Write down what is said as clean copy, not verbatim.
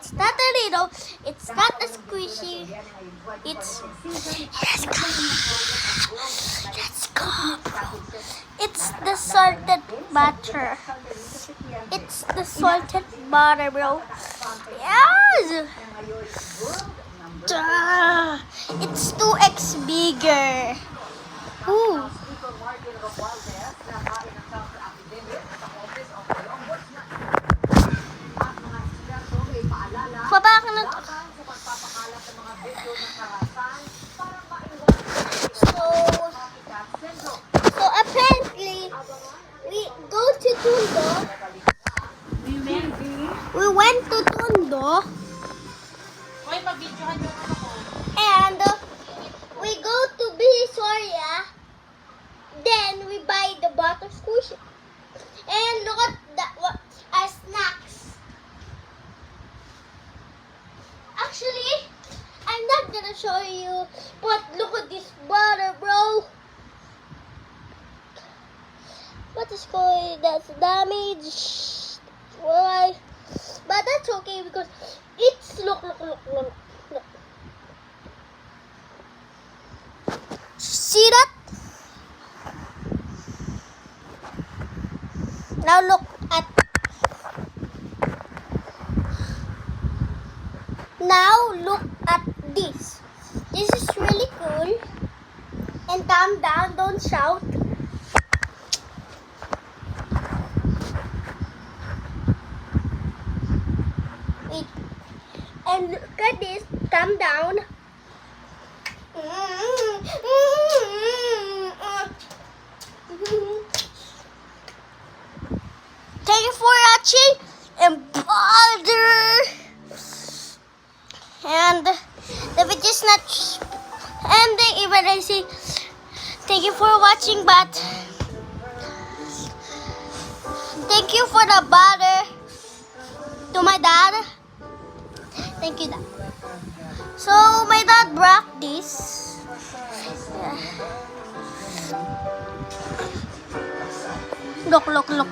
It's not a little. It's not a squishy. Let's go. Let's go, bro. It's the salted butter. It's the salted butter, bro. Yes. It's 2x bigger. Ooh. Baba ka na. So apparently, we go to Tundo. We went to Tundo. And we go to Bisoria. Then we buy the butterscotch. And look at that, our snacks. Actually, I'm not gonna show you, but look at this butter, bro. What is going? That's damaged. Why? But that's okay because it's look. See that? Now look at. Now look at this. This is really cool. And calm down, don't shout. Wait. And look at this. Calm down. Thank you for watching and bother. And the video is not ending even I say thank you for watching, but thank you for the butter to my dad. Thank you, Dad. So my dad brought this. Yeah. Look.